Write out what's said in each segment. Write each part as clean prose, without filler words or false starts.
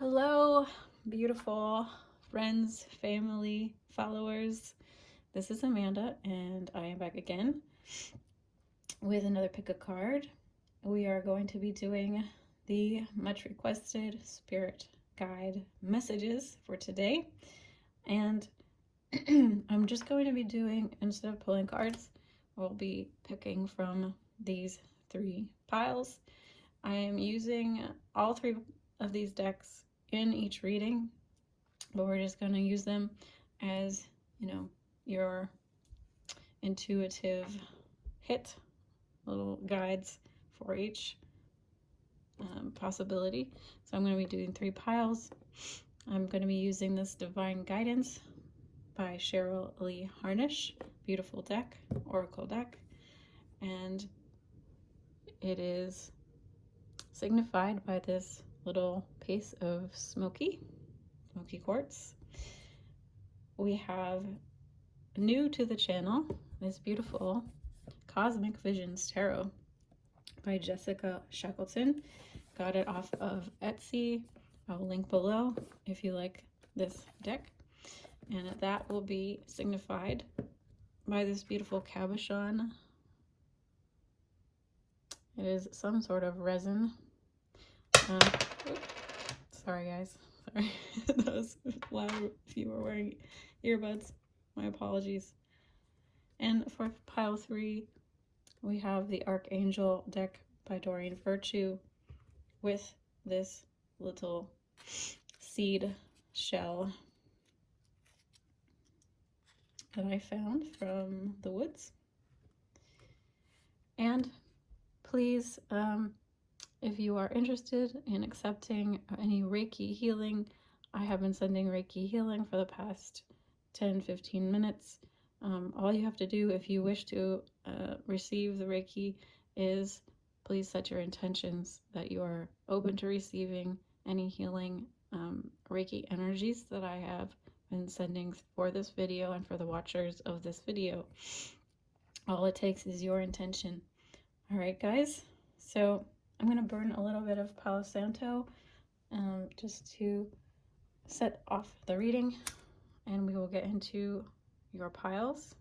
Hello, beautiful friends, family, followers. This is Amanda, and I am back again with another pick a card. We are going to be doing the much requested spirit guide messages for today. And I'm just going to be doing, instead of pulling cards, we'll be picking from these three piles. I am using all three of these decks in each reading, but we're just going to use them as, your intuitive hit, little guides for each possibility. So I'm going to be doing three piles. I'm going to be using this Divine Guidance by Cheryl Harnish. Beautiful deck, Oracle deck. And it is signified by this little piece of smoky quartz. We have, new to the channel, this beautiful Cosmic Visions Tarot by Jessica Shackleton. Got it off of Etsy. I'll link below if you like this deck. And that will be signified by this beautiful cabochon. It is some sort of resin. Sorry guys, sorry. That was loud if you were wearing earbuds. My apologies. And for pile 3, we have the Archangel deck by Doreen with this little seed shell that I found from the woods. And please, if you are interested in accepting any Reiki healing, I have been sending Reiki healing for the past 10-15 minutes. All you have to do if you wish to receive the Reiki is please set your intentions that you are open to receiving any healing Reiki energies that I have been sending for this video and for the watchers of this video. All it takes is your intention. All right, guys. So I'm going to burn a little bit of Palo Santo just to set off the reading, and we will get into your piles.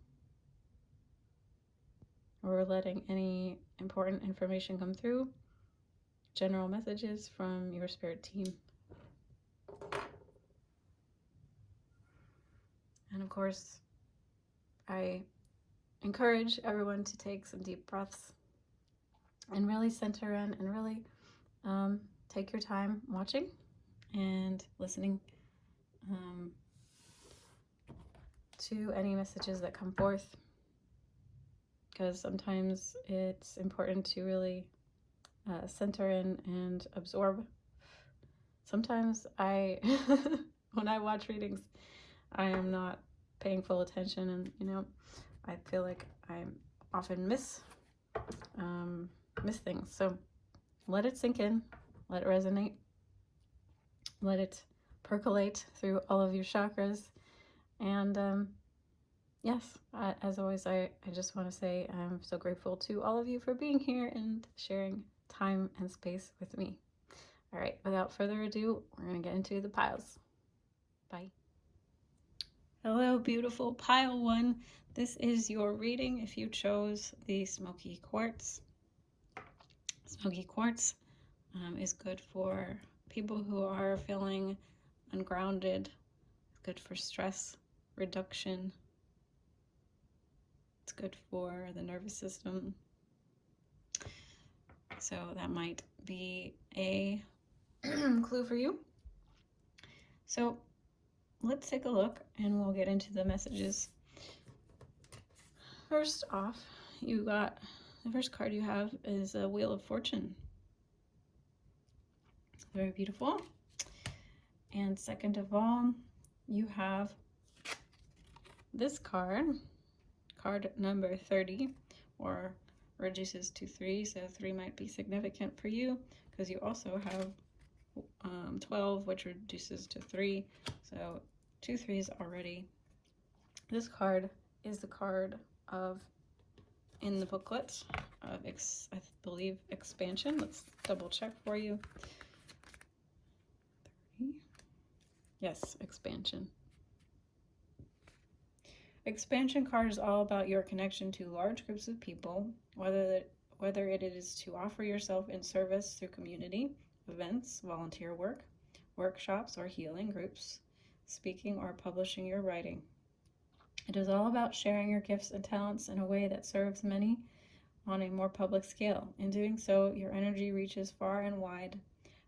We're letting any important information come through, general messages from your spirit team. And of course, I encourage everyone to take some deep breaths and really center in and really take your time watching and listening to any messages that come forth, because sometimes it's important to really center in and absorb. Sometimes when I watch readings, I am not paying full attention, and I feel like I often miss things. So let it sink in, let it resonate, let it percolate through all of your chakras. And yes, as always, I just want to say I'm so grateful to all of you for being here and sharing time and space with me. All right, without further ado, we're going to get into the piles. Bye. Hello, beautiful pile 1. This is your reading if you chose the smoky quartz. Smoky quartz is good for people who are feeling ungrounded. It's good for stress reduction. It's good for the nervous system. So that might be a clue for you. So let's take a look and we'll get into the messages. First off, the first card you have is a Wheel of Fortune. Very beautiful. And second of all, you have this card number 30, or reduces to 3, so 3 might be significant for you because you also have 12, which reduces to 3, so 2 3s already. This card is the card of, in the booklet, of I believe expansion. Let's double check for you. 30. Yes, expansion. Expansion card is all about your connection to large groups of people, whether it is to offer yourself in service through community, events, volunteer work, workshops, or healing groups, speaking or publishing your writing. It is all about sharing your gifts and talents in a way that serves many on a more public scale. In doing so, your energy reaches far and wide,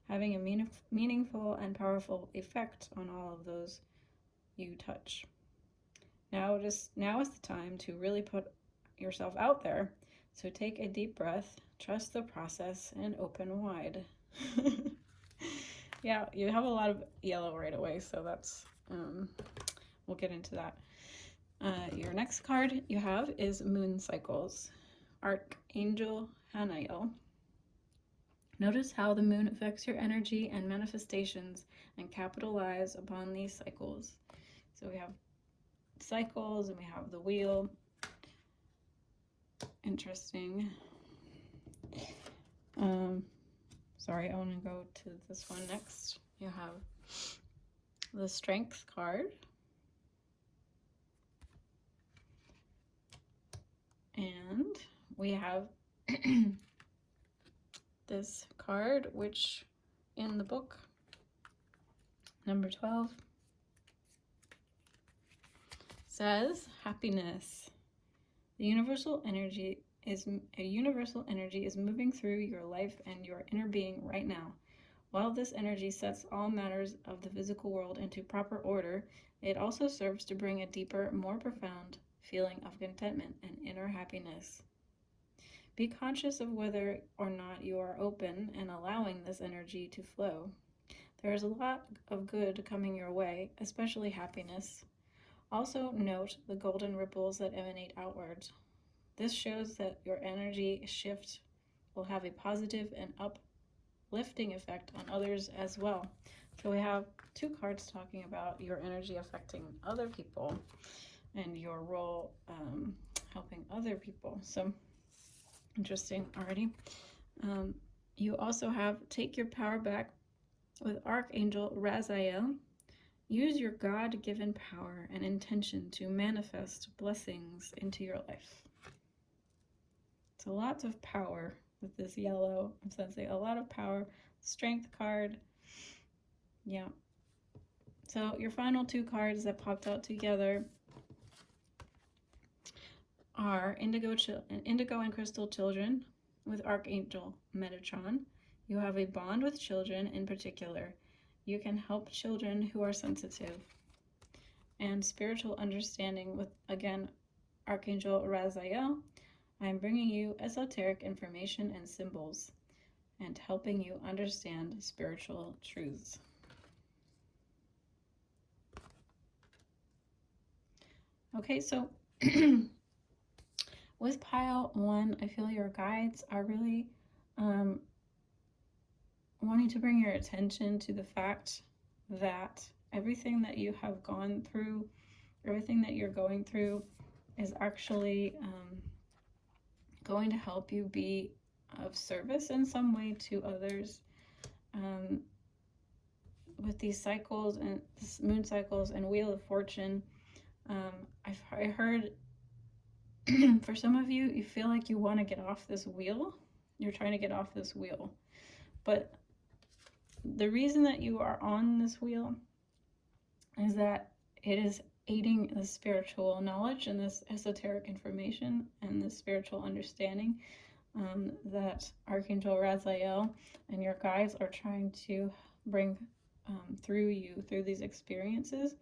having a meaningful and powerful effect on all of those you touch. Now is the time to really put yourself out there. So take a deep breath, trust the process, and open wide. Yeah, you have a lot of yellow right away, so that's, we'll get into that. Your next card you have is Moon Cycles, Archangel Hanael. Notice how the moon affects your energy and manifestations, and capitalize upon these cycles. So we have cycles and we have the wheel. Interesting. Sorry, I want to go to this one next. You have the Strength card. And we have this card, which in the book, number 12, says happiness. The universal energy is moving through your life and your inner being right now. While this energy sets all matters of the physical world into proper order, it also serves to bring a deeper, more profound feeling of contentment and inner happiness. Be conscious of whether or not you are open and allowing this energy to flow. There is a lot of good coming your way, especially happiness. Also note the golden ripples that emanate outwards. This shows that your energy shift will have a positive and uplifting effect on others as well. So we have two cards talking about your energy affecting other people and your role helping other people. So interesting already. You also have Take Your Power Back with Archangel Raziel. Use your God-given power and intention to manifest blessings into your life. So lots of power with this yellow. I'm sensing a lot of power. Strength card. Yeah. So your final two cards that popped out together are Indigo and Crystal Children with Archangel Metatron. You have a bond with children in particular. You can help children who are sensitive. And Spiritual Understanding with, again, Archangel Raziel. I am bringing you esoteric information and symbols and helping you understand spiritual truths. Okay, so with pile 1, I feel your guides are really wanting to bring your attention to the fact that everything that you have gone through, everything that you're going through is actually going to help you be of service in some way to others. With these cycles and this moon cycles and Wheel of Fortune, I heard for some of you, you feel like you want to get off this wheel. You're trying to get off this wheel. But the reason that you are on this wheel is that it is aiding the spiritual knowledge and this esoteric information and this spiritual understanding that Archangel Raziel and your guides are trying to bring through you, through these experiences,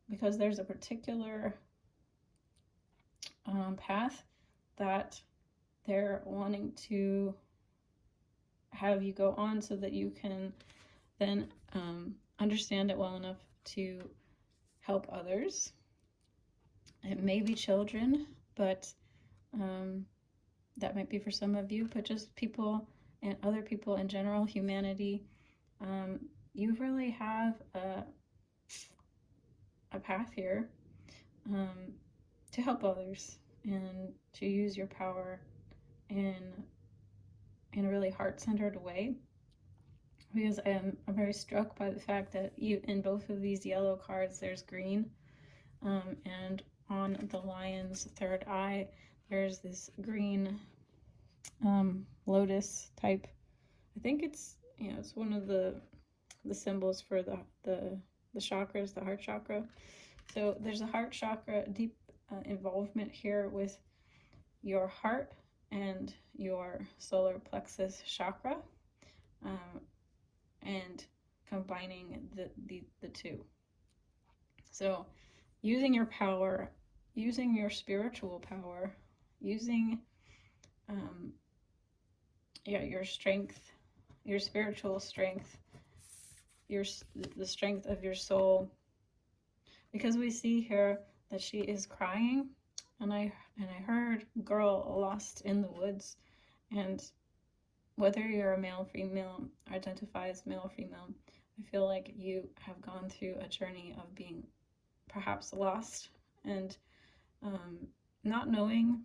because there's a particular path that they're wanting to have you go on so that you can then understand it well enough to help others. It may be children, but that might be for some of you, but just people and other people in general, humanity. You really have a path here to help others and to use your power in a really heart-centered way. because I'm very struck by the fact that in both of these yellow cards there's green, and on the lion's third eye there's this green lotus type. I think it's, it's one of the symbols for the chakras, the heart chakra. So there's a heart chakra, deep involvement here with your heart and your solar plexus chakra, and combining the two. So using your power, using your spiritual power, using your strength, your spiritual strength, the strength of your soul, because we see here that she is crying, and I heard girl lost in the woods. And whether you're a male, female, identify as male or female, I feel like you have gone through a journey of being perhaps lost and not knowing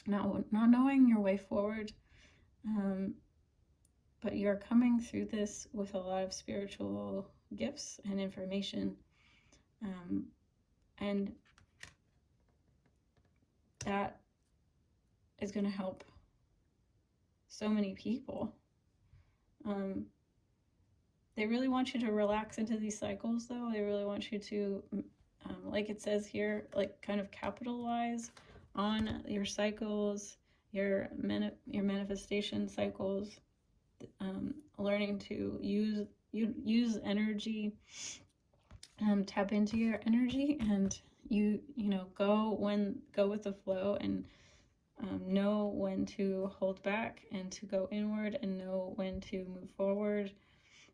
not knowing your way forward, but you're coming through this with a lot of spiritual gifts and information, and that is going to help so many people. They really want you to relax into these cycles, though. They really want you to, like it says here, like kind of capitalize on your cycles, your manifestation cycles, learning to use energy, tap into your energy, and go with the flow, and know when to hold back and to go inward, and know when to move forward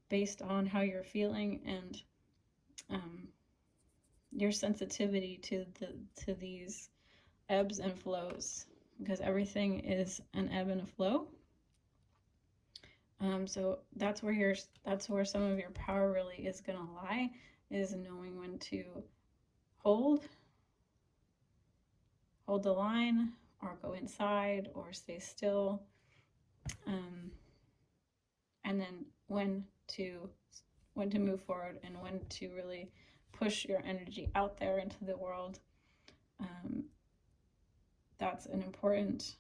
based on how you're feeling, and your sensitivity to these ebbs and flows, because everything is an ebb and a flow. So that's where some of your power really is going to lie, is knowing when to hold the line, or go inside, or stay still, and then when to move forward, and when to really push your energy out there into the world. That's an important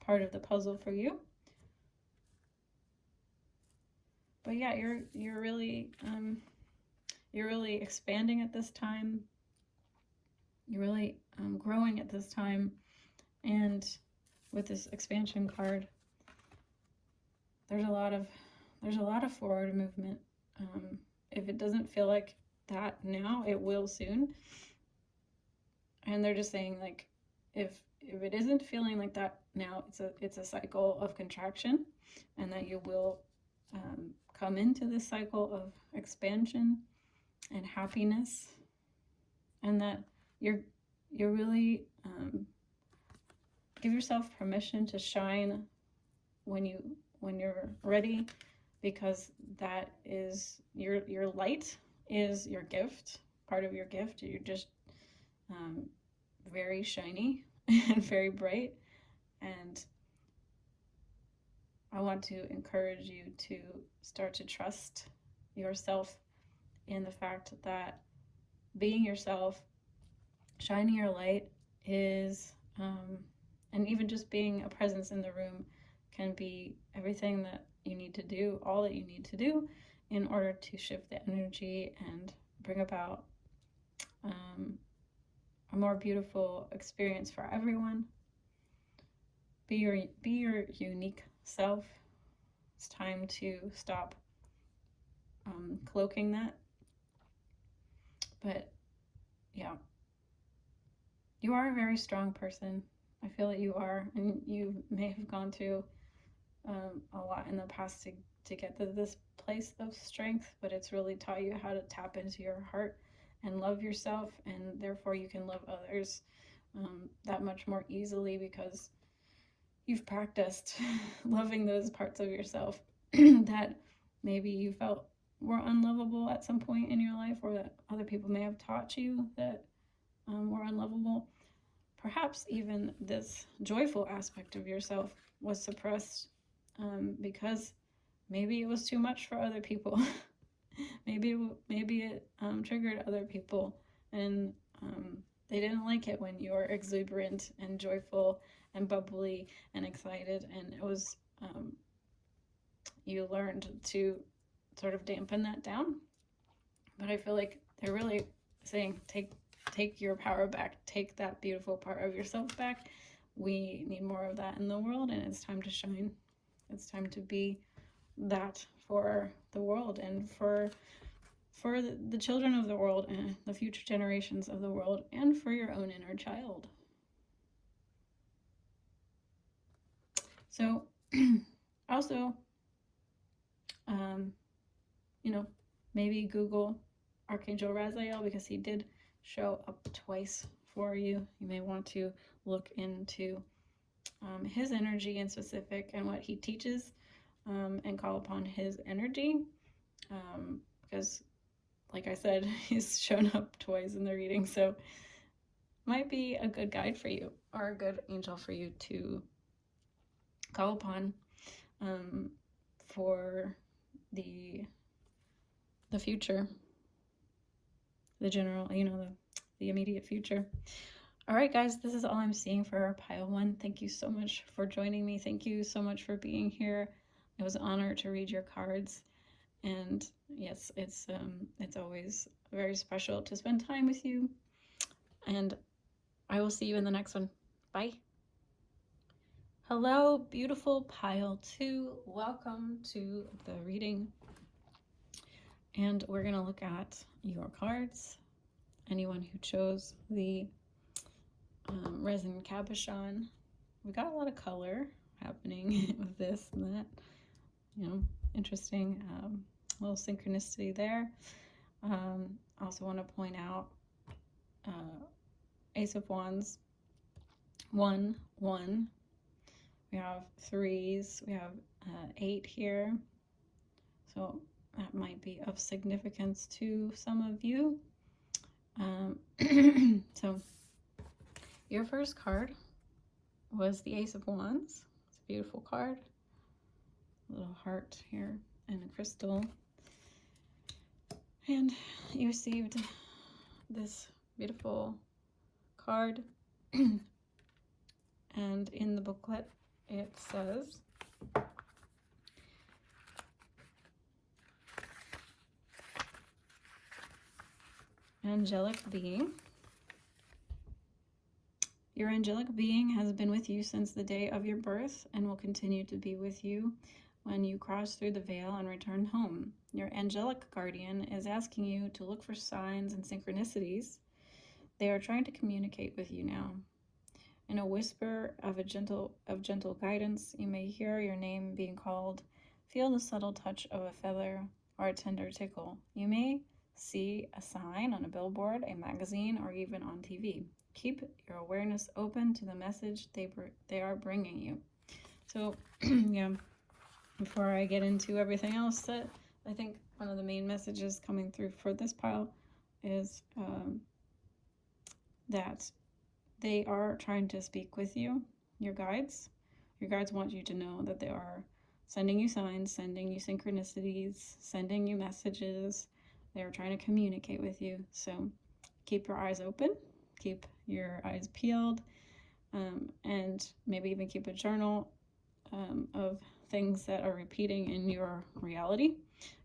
part of the puzzle for you. But yeah, you're really expanding at this time. You're really growing at this time, and with this expansion card, there's a lot of forward movement. If it doesn't feel like that now, it will soon. And they're just saying, like, if it isn't feeling like that now, it's a cycle of contraction, and that you will come into this cycle of expansion and happiness, and that you're really give yourself permission to shine when you're ready, because that is your light is your gift, part of your gift. You're just very shiny and very bright, and I want to encourage you to start to trust yourself in the fact that being yourself, shining your light is, and even just being a presence in the room can be everything that you need to do, all that you need to do in order to shift the energy and bring about a more beautiful experience for everyone. Be your unique self. It's time to stop cloaking that. But yeah, you are a very strong person. I feel that you are, and you may have gone through a lot in the past to get to this place of strength, but it's really taught you how to tap into your heart and love yourself, and therefore you can love others that much more easily, because you've practiced loving those parts of yourself that maybe you felt were unlovable at some point in your life, or that other people may have taught you that were unlovable. Perhaps even this joyful aspect of yourself was suppressed because maybe it was too much for other people. maybe it triggered other people, and they didn't like it when you were exuberant and joyful and bubbly and excited, and it was you learned to sort of dampen that down. But I feel like they're really saying, take your power back, take that beautiful part of yourself back. We need more of that in the world, and it's time to shine. It's time to be that for the world, and for the children of the world, and the future generations of the world, and for your own inner child. So also, you know, maybe Google Archangel Raziel, because he did show up twice for you. You may want to look into his energy in specific and what he teaches, and call upon his energy, because like I said, he's shown up twice in the reading, so might be a good guide for you, or a good angel for you to call upon for the future, the general, the immediate future. All right, guys, this is all I'm seeing for pile 1. Thank you so much for joining me. Thank you so much for being here. It was an honor to read your cards. And yes, it's always very special to spend time with you. And I will see you in the next one. Bye. Hello, beautiful pile 2. Welcome to the reading. And we're going to look at your cards. Anyone who chose the resin cabochon. We got a lot of color happening with this and that. Interesting little synchronicity there. Also want to point out Ace of Wands, 1, 1. We have 3s. We have 8 here. So that might be of significance to some of you. So your first card was the Ace of Wands. It's a beautiful card. A little heart here and a crystal. And you received this beautiful card. And in the booklet it says, angelic being. Your angelic being has been with you since the day of your birth and will continue to be with you when you cross through the veil and return home. Your angelic guardian is asking you to look for signs and synchronicities. They are trying to communicate with you now. In a whisper of gentle guidance, you may hear your name being called. Feel the subtle touch of a feather or a tender tickle. You may see a sign on a billboard, a magazine, or even on TV. Keep your awareness open to the message they are bringing you. So, yeah, before I get into everything else, that I think one of the main messages coming through for this pile is that they are trying to speak with you, your guides. Your guides want you to know that they are sending you signs, sending you synchronicities, sending you messages. They are trying to communicate with you. So keep your eyes open, keep your eyes peeled, and maybe even keep a journal of things that are repeating in your reality,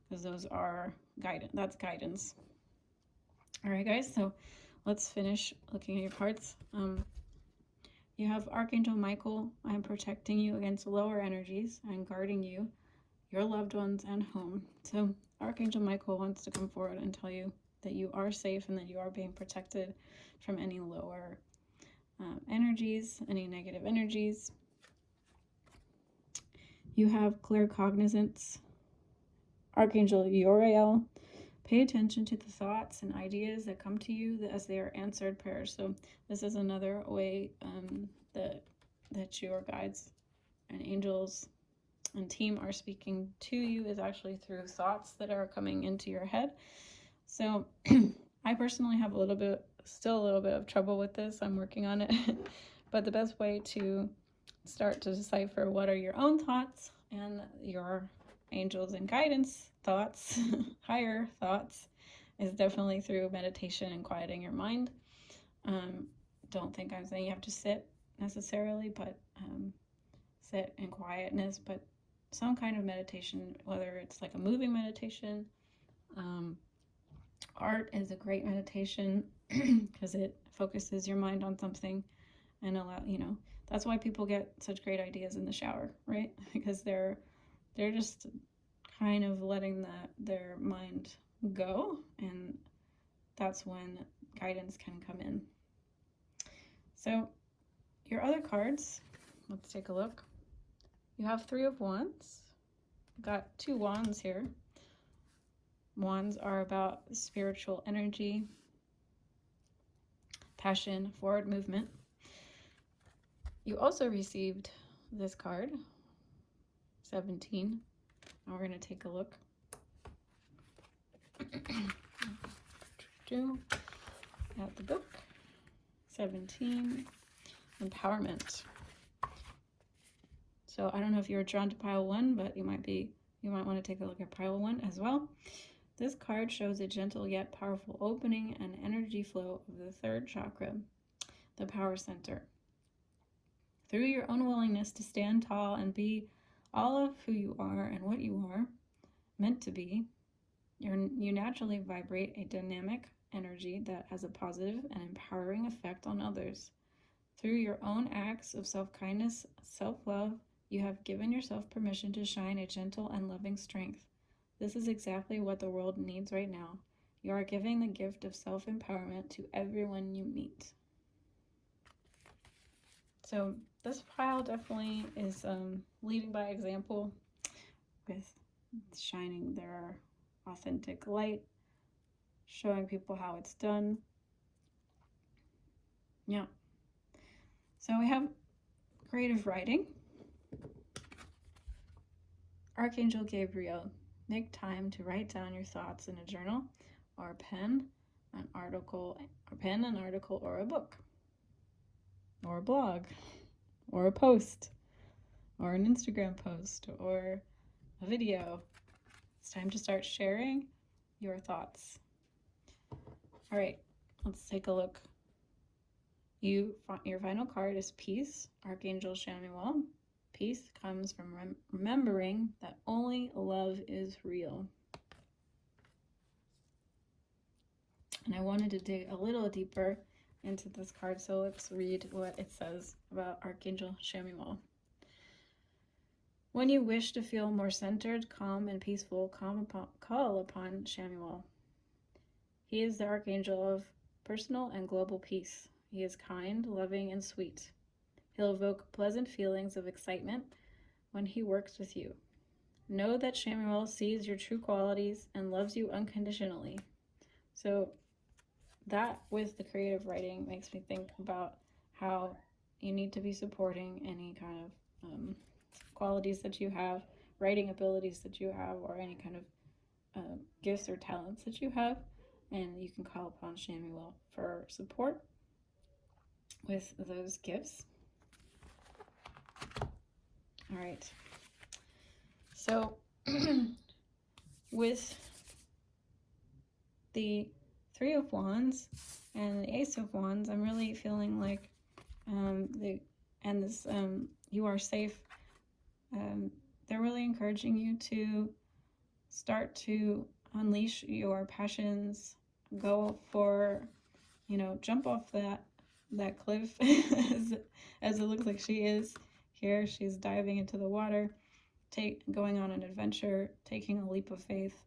because those are guidance. That's guidance. All right, guys, so let's finish looking at your cards. You have Archangel Michael. I am protecting you against lower energies and guarding you, your loved ones, and home. So Archangel Michael wants to come forward and tell you that you are safe and that you are being protected from any lower energies, any negative energies. You have claircognizance. Archangel Uriel. Pay attention to the thoughts and ideas that come to you as they are answered prayers. So this is another way that your guides and angels and team are speaking to you, is actually through thoughts that are coming into your head. So I personally have still a little bit of trouble with this. I'm working on it. But the best way to start to decipher what are your own thoughts and your angels and guidance thoughts, higher thoughts, is definitely through meditation and quieting your mind. Don't think I'm saying you have to sit necessarily, but sit in quietness, but some kind of meditation, whether it's like a moving meditation. Art is a great meditation because it focuses your mind on something and that's why people get such great ideas in the shower, right? Because they're just kind of letting their mind go, and that's when guidance can come in. So your other cards, let's take a look. You have 3 of Wands. Got 2 wands here. Wands are about spiritual energy, passion, forward movement. You also received this card, 17. Now we're going to take a look. At the book. 17, empowerment. So I don't know if you're drawn to pile 1, but you might want to take a look at pile 1 as well. This card shows a gentle yet powerful opening and energy flow of the 3rd chakra, the power center. Through your own willingness to stand tall and be all of who you are and what you are meant to be, you naturally vibrate a dynamic energy that has a positive and empowering effect on others. Through your own acts of self-kindness, self-love, you have given yourself permission to shine a gentle and loving strength. This is exactly what the world needs right now. You are giving the gift of self-empowerment to everyone you meet. So this pile definitely is leading by example with shining their authentic light, showing people how it's done. Yeah. So we have creative writing. Archangel Gabriel, make time to write down your thoughts in a journal or pen, an article, or a book, or a blog, or a post, or an Instagram post, or a video. It's time to start sharing your thoughts. All right, let's take a look. Your final card is Peace, Archangel Chamuel. Peace comes from remembering that only love is real. And I wanted to dig a little deeper into this card, so let's read what it says about Archangel Chamuel. When you wish to feel more centered, calm, and peaceful, call upon Chamuel. He is the Archangel of personal and global peace. He is kind, loving, and sweet. He'll evoke pleasant feelings of excitement when he works with you. Know that Chamuel sees your true qualities and loves you unconditionally. So that with the creative writing makes me think about how you need to be supporting any kind of qualities that you have, writing abilities that you have, or any kind of gifts or talents that you have. And you can call upon Chamuel for support with those gifts. All right. So with the 3 of Wands and the Ace of Wands, I'm really feeling like you are safe. They're really encouraging you to start to unleash your passions, go for, jump off that cliff as it looks like she is here. She's diving into the water, going on an adventure, taking a leap of faith,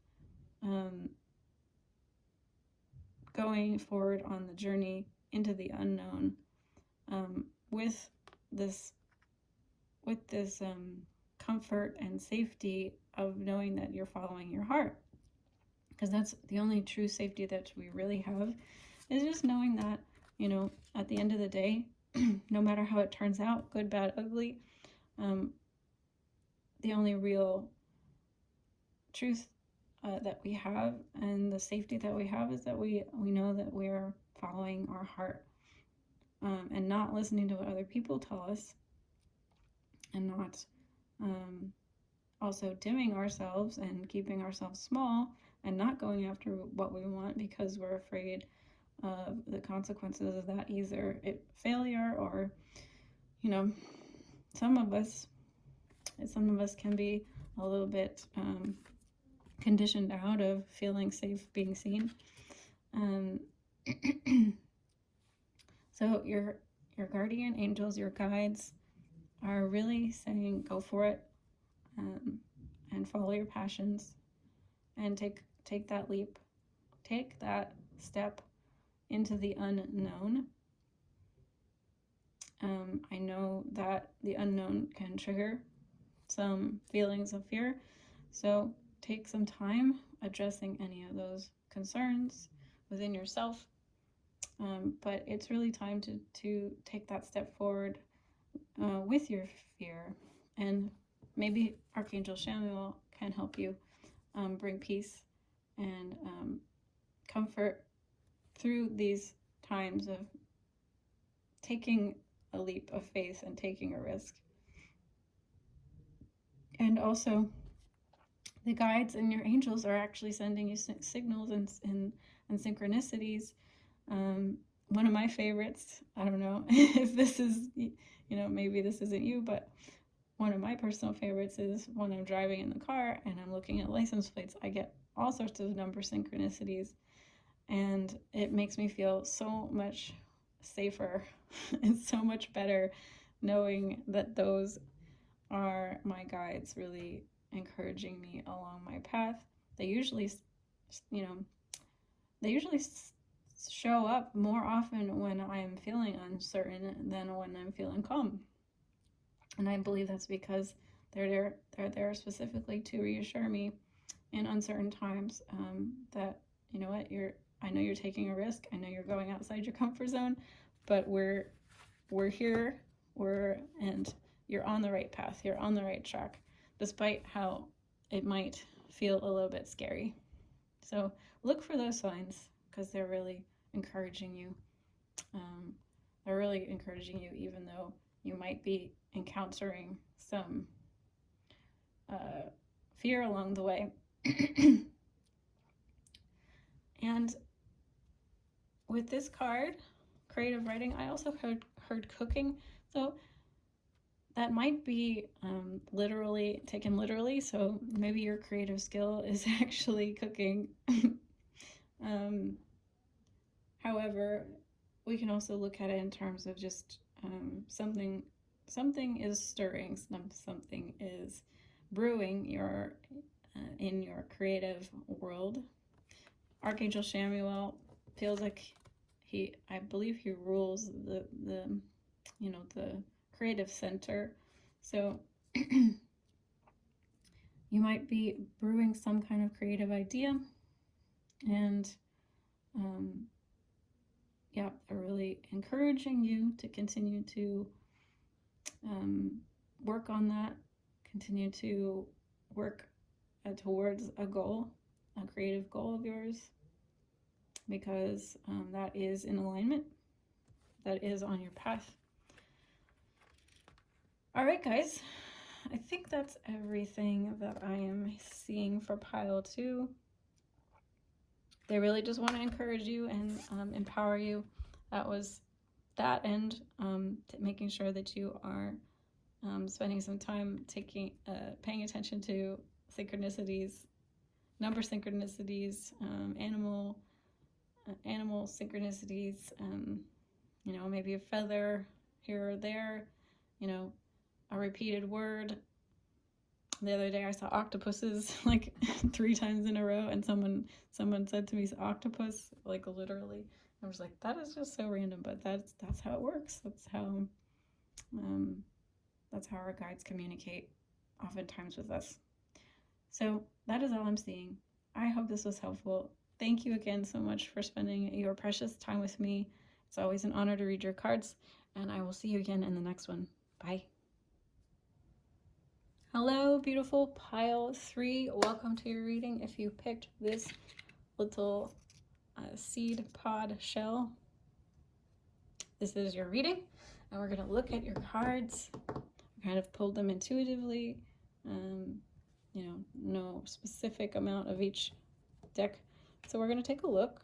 going forward on the journey into the unknown, with this comfort and safety of knowing that you're following your heart, because that's the only true safety that we really have, is just knowing that, at the end of the day, no matter how it turns out, good, bad, ugly, the only real truth that we have and the safety that we have is that we know that we're following our heart, and not listening to what other people tell us, and not also dimming ourselves and keeping ourselves small and not going after what we want because we're afraid of the consequences of that, either failure or, you know, some of us can be a little bit conditioned out of feeling safe being seen. So your guardian angels, your guides, are really saying go for it, and follow your passions, and take that leap, take that step into the unknown. I know that the unknown can trigger some feelings of fear, so take some time addressing any of those concerns within yourself. But it's really time to take that step forward with your fear, and maybe Archangel Samuel can help you bring peace and comfort through these times of taking a leap of faith and taking a risk. And also, the guides and your angels are actually sending you signals and synchronicities. One of my favorites, I don't know if this is, maybe this isn't you, but one of my personal favorites is when I'm driving in the car and I'm looking at license plates, I get all sorts of number synchronicities, and it makes me feel so much safer and so much better knowing that those are my guides really encouraging me along my path. They usually show up more often when I'm feeling uncertain than when I'm feeling calm. And I believe that's because they're there specifically to reassure me in uncertain times, that, you know what, I know you're taking a risk, I know you're going outside your comfort zone, but we're here, and you're on the right path, you're on the right track, despite how it might feel a little bit scary. So look for those signs, because they're really encouraging you. They're really encouraging you, even though you might be encountering some fear along the way. And with this card, creative writing, I also heard cooking. So that might be literally taken literally. So maybe your creative skill is actually cooking. However, we can also look at it in terms of just something is stirring, something is brewing in your creative world. Archangel Samuel feels like I believe he rules the creative center. So you might be brewing some kind of creative idea, and they're really encouraging you to continue to work on that, continue to work towards a goal, a creative goal of yours, because that is in alignment, that is on your path. All right, guys, I think that's everything that I am seeing for pile 2. They really just want to encourage you and empower you. That was that end, making sure that you are spending some time paying attention to synchronicities, number synchronicities, animal synchronicities, maybe a feather here or there, a repeated word. The other day I saw octopuses like 3 times in a row, and someone said to me octopus, like literally. I was like, that is just so random, but that's how it works. That's how our guides communicate oftentimes with us. So that is all I'm seeing. I hope this was helpful. Thank you again so much for spending your precious time with me. It's always an honor to read your cards, and I will see you again in the next one. Bye. Hello, beautiful pile 3. Welcome to your reading. If you picked this little seed pod shell, this is your reading, and we're going to look at your cards. I kind of pulled them intuitively, no specific amount of each deck. So we're going to take a look.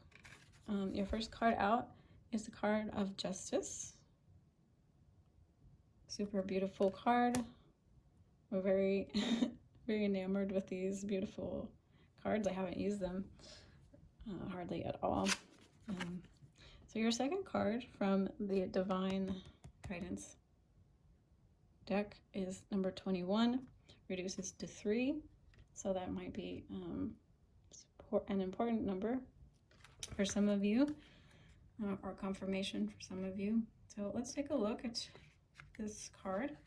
Your first card out is the card of Justice. Super beautiful card. We're very, very enamored with these beautiful cards. I haven't used them hardly at all. So your second card from the Divine Guidance deck is number 21, reduces to 3. So that might be an important number for some of you, or confirmation for some of you. So let's take a look at this card.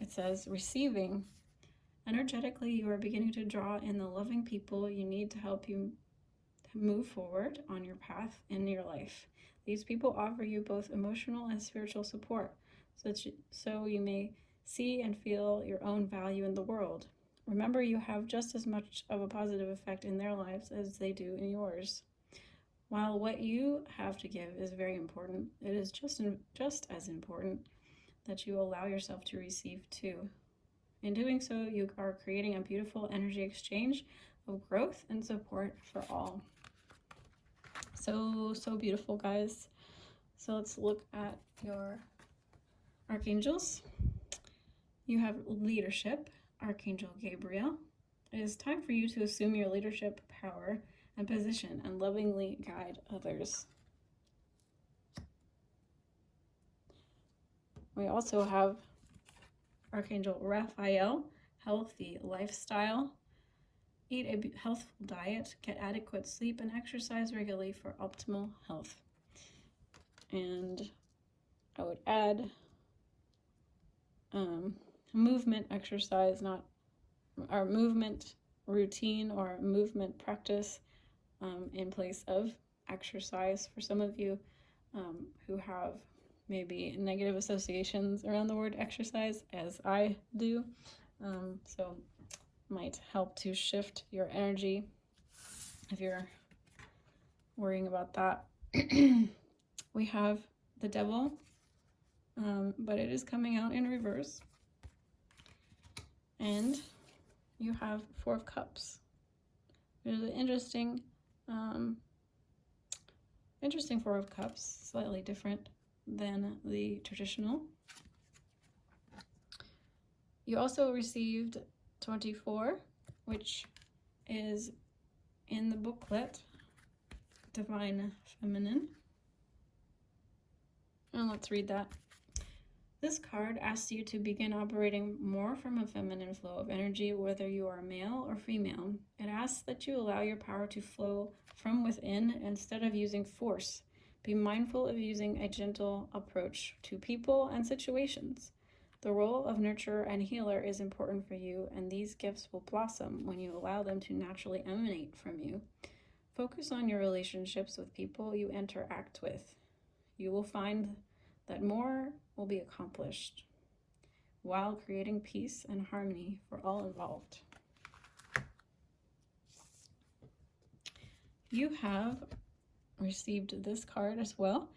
It says, receiving. Energetically, you are beginning to draw in the loving people you need to help you move forward on your path in your life. These people offer you both emotional and spiritual support, so you may see and feel your own value in the world. Remember, you have just as much of a positive effect in their lives as they do in yours. While what you have to give is very important, it is just as important that you allow yourself to receive too. In doing so, you are creating a beautiful energy exchange of growth and support for all. So beautiful, guys. So let's look at your archangels. You have leadership, Archangel Gabriel. It is time for you to assume your leadership power and position and lovingly guide others. We also have Archangel Raphael, healthy lifestyle. Eat a healthful diet, get adequate sleep, and exercise regularly for optimal health. And I would add movement exercise, or movement routine or movement practice in place of exercise for some of you who have maybe negative associations around the word exercise, as I do. So might help to shift your energy if you're worrying about that. We have the Devil, but it is coming out in reverse. And you have Four of Cups. There's an interesting Four of Cups, slightly different than the traditional. You also received 24, which is in the booklet, Divine Feminine. And let's read that. This card asks you to begin operating more from a feminine flow of energy, whether you are male or female. It asks that you allow your power to flow from within instead of using force. Be mindful of using a gentle approach to people and situations. The role of nurturer and healer is important for you, and these gifts will blossom when you allow them to naturally emanate from you. Focus on your relationships with people you interact with. You will find that more will be accomplished while creating peace and harmony for all involved. You have received this card as well,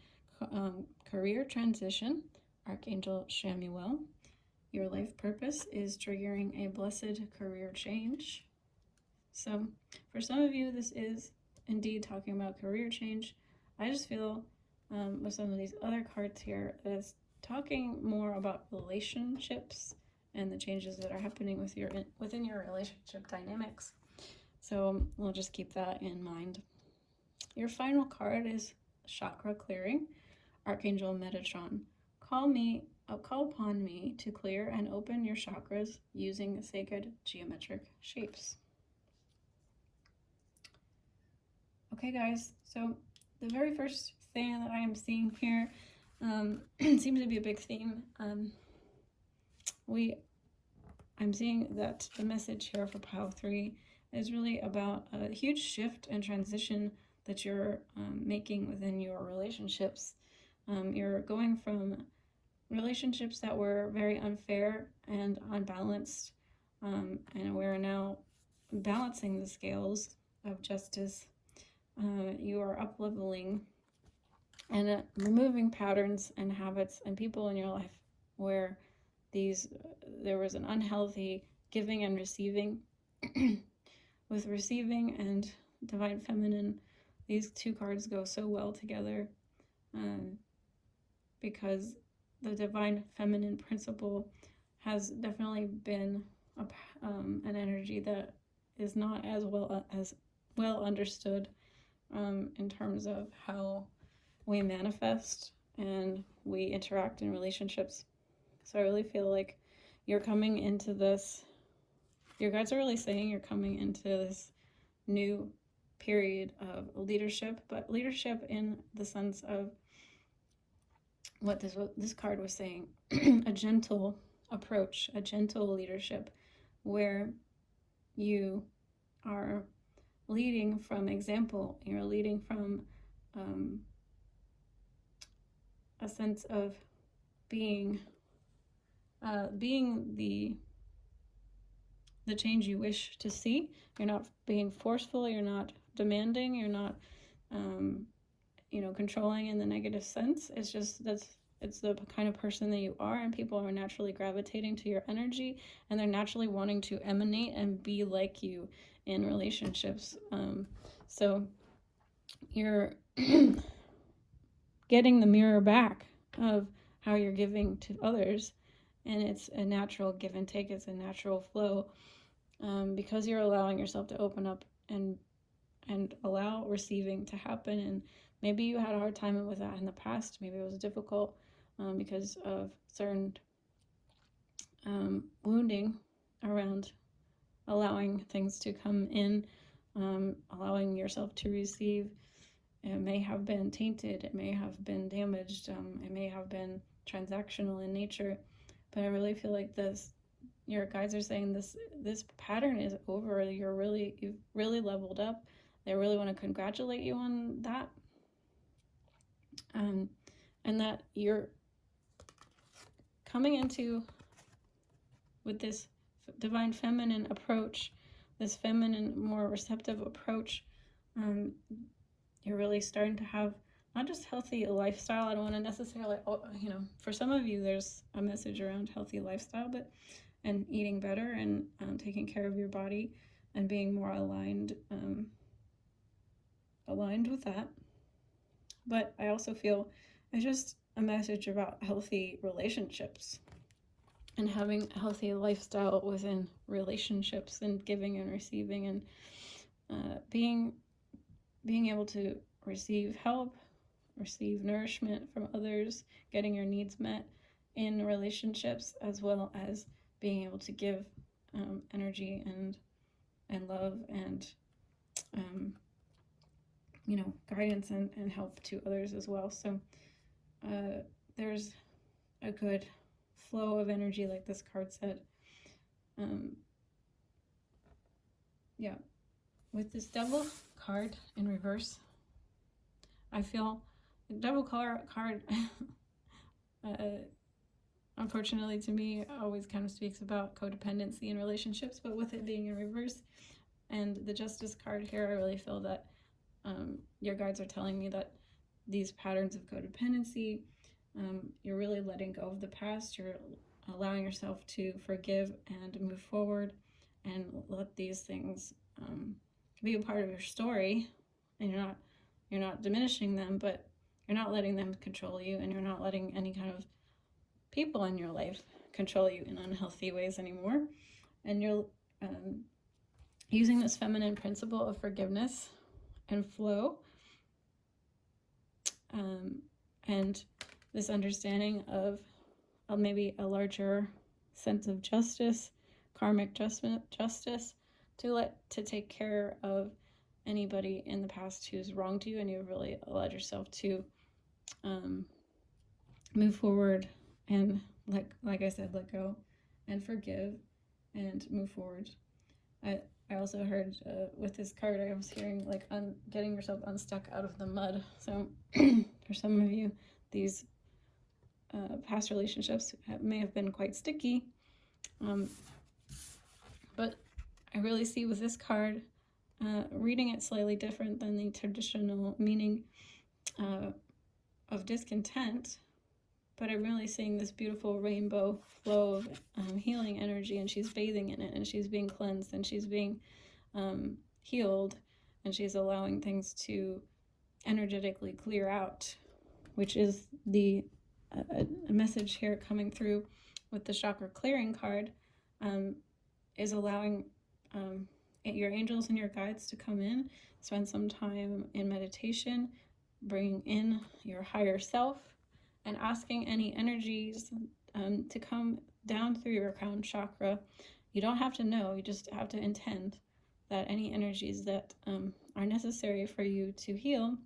Career Transition, Archangel Shamuel. Your life purpose is triggering a blessed career change. So for some of you, this is indeed talking about career change. I just feel with some of these other cards here, it's talking more about relationships and the changes that are happening within your relationship dynamics. So we'll just keep that in mind. Your final card is Chakra Clearing, Archangel Metatron. Call upon me to clear and open your chakras using sacred geometric shapes. Okay, guys, so the very first thing that I am seeing here seems to be a big theme. I'm seeing that the message here for pile 3 is really about a huge shift and transition that you're making within your relationships. You're going from relationships that were very unfair and unbalanced, and we're now balancing the scales of justice. You are up-leveling and removing patterns and habits and people in your life where there was an unhealthy giving and receiving. With receiving and divine feminine, these two cards go so well together, because the divine feminine principle has definitely been an energy that is not as well understood in terms of how we manifest and we interact in relationships. So I really feel like you're coming into this, your guides are really saying you're coming into this new period of leadership, but leadership in the sense of what this card was saying, a gentle approach, a gentle leadership, where you are leading from example. You're leading from a sense of being the change you wish to see. You're not being forceful. You're not demanding. You're not controlling in the negative sense. It's just it's the kind of person that you are, and people are naturally gravitating to your energy, and they're naturally wanting to emanate and be like you in relationships. So you're getting the mirror back of how you're giving to others, and it's a natural give and take. It's a natural flow, because you're allowing yourself to open up and allow receiving to happen. And maybe you had a hard time with that in the past. Maybe it was difficult because of certain wounding around allowing things to come in, allowing yourself to receive. It may have been tainted, it may have been damaged, it may have been transactional in nature, but I really feel like your guides are saying this pattern is over. You've really leveled up. They really want to congratulate you on that, and that you're coming into with this divine feminine approach, this feminine, more receptive approach. You're really starting to have not just healthy lifestyle. I don't want to necessarily, for some of you, there's a message around healthy lifestyle, and eating better and taking care of your body and being more aligned with that. But I also feel it's just a message about healthy relationships and having a healthy lifestyle within relationships, and giving and receiving, and being able to receive help, receive nourishment from others, getting your needs met in relationships, as well as being able to give energy and love and guidance and help to others as well. So there's a good flow of energy, like this card said. With this Devil card in reverse, I feel the Devil card unfortunately to me always kind of speaks about codependency in relationships, but with it being in reverse and the Justice card here, I really feel that your guides are telling me that these patterns of codependency, you're really letting go of the past. You're allowing yourself to forgive and move forward and let these things be a part of your story. And you're not diminishing them, but you're not letting them control you, and you're not letting any kind of people in your life control you in unhealthy ways anymore. And you're using this feminine principle of forgiveness and flow, and this understanding of maybe a larger sense of justice, karmic justice, to take care of anybody in the past who's wronged you, and you've really allowed yourself to move forward and like I said, let go and forgive and move forward. I also heard with this card, I was hearing like getting yourself unstuck out of the mud. So for some of you, these past relationships may have been quite sticky, but I really see with this card, reading it slightly different than the traditional meaning of discontent, but I'm really seeing this beautiful rainbow flow of healing energy, and she's bathing in it, and she's being cleansed, and she's being healed, and she's allowing things to energetically clear out, which is the a message here coming through with the chakra clearing card, is allowing your angels and your guides to come in, spend some time in meditation, bringing in your higher self, and asking any energies to come down through your crown chakra. You don't have to know, you just have to intend that any energies that are necessary for you to heal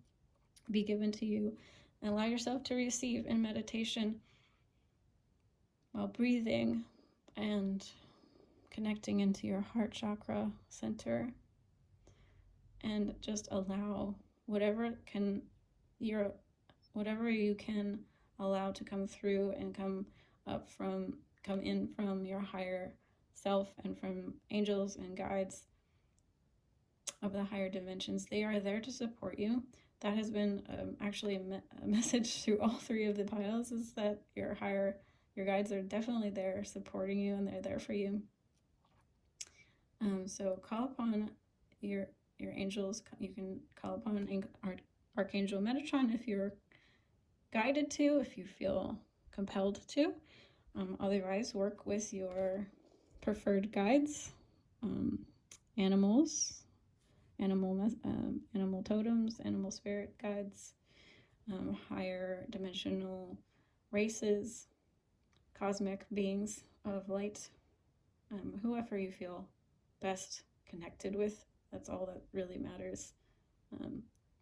be given to you, and allow yourself to receive in meditation while breathing and connecting into your heart chakra center, and just allow whatever you can allow to come through and come in from your higher self and from angels and guides of the higher dimensions. They are there to support you. That has been actually a message through all three of the piles, is that your guides are definitely there supporting you, and they're there for you. So call upon your angels. You can call upon Archangel Metatron if you're guided to, if you feel compelled to. Otherwise, work with your preferred guides, animals, animal totems, animal spirit guides, higher dimensional races, cosmic beings of light, whoever you feel best connected with. That's all that really matters.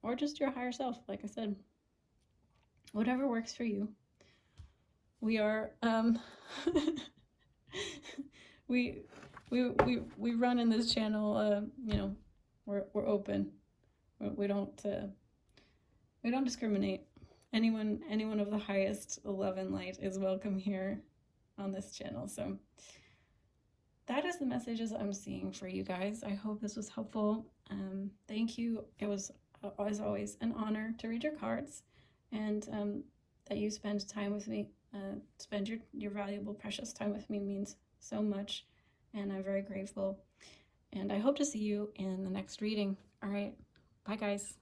Or just your higher self, like I said. Whatever works for you. We are we run in this channel, we're open. We don't discriminate. Anyone of the highest love and light is welcome here on this channel. So that is the messages I'm seeing for you guys. I hope this was helpful. Thank you. It was, as always, an honor to read your cards, and that you spend time with me. Spend your valuable, precious time with me means so much, and I'm very grateful. And I hope to see you in the next reading. All right. Bye, guys.